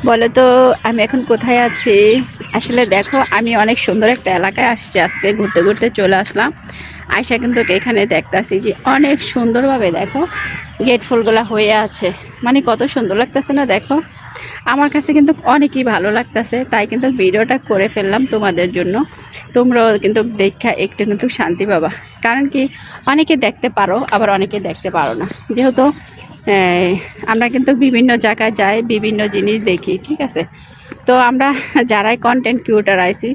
বলো তো আমি এখন কোথায় আছি? আসলে দেখো, আমি অনেক সুন্দর একটা এলাকায় আসছি, আজকে ঘুরতে ঘুরতে চলে আসলাম। আয়সা কিন্তু এখানে দেখতাছি যে অনেক সুন্দরভাবে দেখো গেট ফুলগুলা হয়ে আছে। মানে কত সুন্দর লাগতেছে না? দেখো, আমার কাছে কিন্তু অনেকই ভালো লাগতেছে, তাই কিন্তু ভিডিওটা করে ফেললাম তোমাদের জন্য। তোমরাও কিন্তু দেখা একটু কিন্তু শান্তি পাবা। কারণ কি, অনেকে দেখতে পারো, আবার অনেকে দেখতে পারো না। যেহেতু এই, আমরা কিন্তু বিভিন্ন জায়গায় যাই, বিভিন্ন জিনিস দেখি, ঠিক আছে? তো আমরা যারাই কন্টেন্ট ক্রিয়েটর আইছি,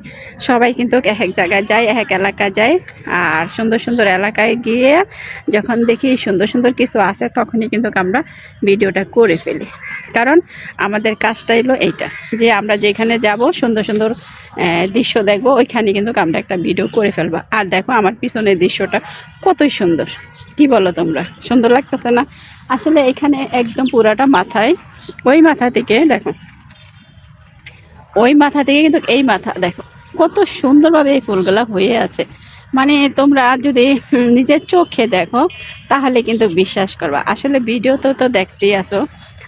সবাই কিন্তু এক এক জায়গায় যাই, এক এক এলাকায় যাই। আর সুন্দর সুন্দর এলাকায় গিয়ে যখন দেখি সুন্দর সুন্দর কিছু আছে, তখনই কিন্তু আমরা ভিডিওটা করে ফেলি। কারণ আমাদের কাজটা হলো এইটা, যে আমরা যেখানে যাব সুন্দর সুন্দর দৃশ্য দেখবো, ওইখানে কিন্তু আমরা একটা ভিডিও করে ফেলবো। আর দেখো আমার পিছনের দৃশ্যটা কতই সুন্দর, কি বলো তোমরা? সুন্দর লাগতেছে না? আসলে এখানে একদম পুরাটা মাথায়, ওই মাথা থেকে দেখো, ওই মাথা থেকে কিন্তু এই মাথা দেখো কত সুন্দরভাবে এই ফুলগুলা হয়ে আছে। মানে তোমরা যদি নিজের চোখে দেখো, তাহলে কিন্তু বিশ্বাস করবা। আসলে ভিডিও তো দেখতেই আসো।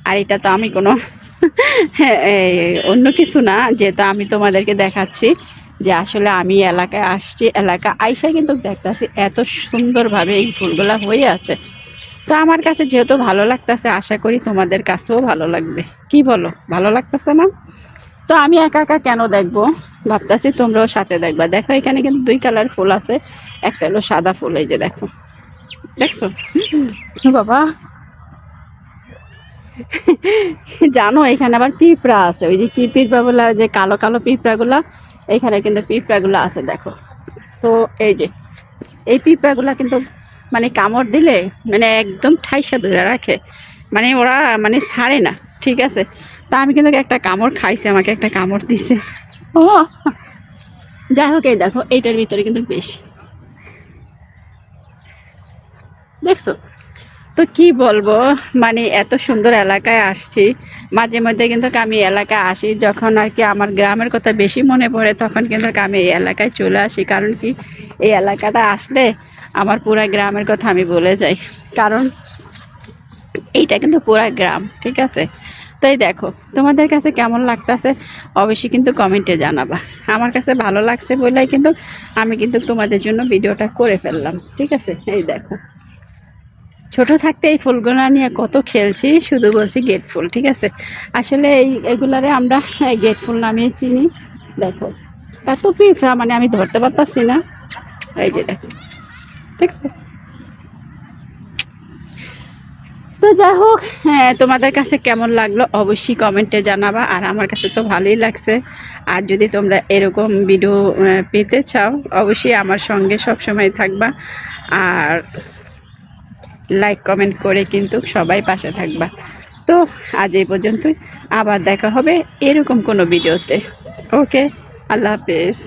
আর এটা তো আমি কোনো অন্য কিছু না, যেটা আমি তোমাদেরকে দেখাচ্ছি যে আসলে আমি এলাকায় আসছি, এলাকা আইসা কিন্তু দেখতেছি এত সুন্দরভাবে এই ফুলগুলা হয়ে আছে। তো আমার কাছে যেহেতু ভালো লাগতেছে, আশা করি তোমাদের কাছেও ভালো লাগবে। কি বলো, ভালো লাগতেছে না? তো আমি একা একা কেন দেখবো, ভাবতেছি তোমরাও সাথে দেখবা। দেখো এখানে কিন্তু দুই কালার ফুল আছে, একটা হলো সাদা ফুল, এই যে দেখো, দেখছো? বাবা, জানো এখানে আবার পিঁপড়া আছে, ওই যে কি পিঁপড়া বলা, যে কালো কালো পিঁপড়াগুলা, এখানে কিন্তু পিঁপড়াগুলা আছে দেখো। তো এই যে এই পিঁপড়াগুলা কিন্তু মানে কামড় দিলে মানে একদম ঠাইসা ধরে রাখে, মানে ওরা মানে ছাড়ে না, ঠিক আছে? তা আমি কিন্তু একটা কামড় খাইছি, আমাকে একটা কামড় দিছে। ও যাই হোক, এই দেখো এইটার ভিতরে কিন্তু বেশি, দেখছো? তো কি বলবো, মানে এত সুন্দর এলাকায় আসছি। মাঝে মধ্যে কিন্তু আমি এলাকায় আসি, যখন আর কি আমার গ্রামের কথা বেশি মনে পড়ে, তখন কিন্তু আমি এই এলাকায় চলে আসি। কারণ কি, এই এলাকাটা আসলে আমার পুরা গ্রামের কথা আমি বলে যাই। কারণ এইটা কিন্তু পুরা গ্রাম, ঠিক আছে? তাই দেখো, তোমাদের কাছে কেমন লাগতেছে অবশ্যই কিন্তু কমেন্টে জানাবা। আমার কাছে ভালো লাগছে বলেই কিন্তু আমি কিন্তু তোমাদের জন্য ভিডিওটা করে ফেললাম, ঠিক আছে? এই দেখো, ছোট থাকতে এই ফুলগুলো নিয়ে কত খেলছি, শুধু বলছি গেট ফুল, ঠিক আছে? আসলে এগুলারে আমরা গেট ফুল নামে চিনি। দেখো এত পিঁপড়া, মানে আমি ধরতে পারতাছি না। এই যে দেখো, ঠিক আছে? তো যাই হোক, হ্যাঁ, তোমাদের কাছে কেমন লাগলো অবশ্যই কমেন্টে জানাবা। আর আমার কাছে তো ভালোই লাগছে। আর যদি তোমরা এরকম ভিডিও পেতে চাও, অবশ্যই আমার সঙ্গে সব সময় থাকবা। আর লাইক কমেন্ট করে কিন্তু সবাই পাশে থাকবা। তো আজ এই পর্যন্তই, আবার দেখা হবে এরকম কোনো ভিডিওতে। ওকে, আল্লাহ হাফেজ।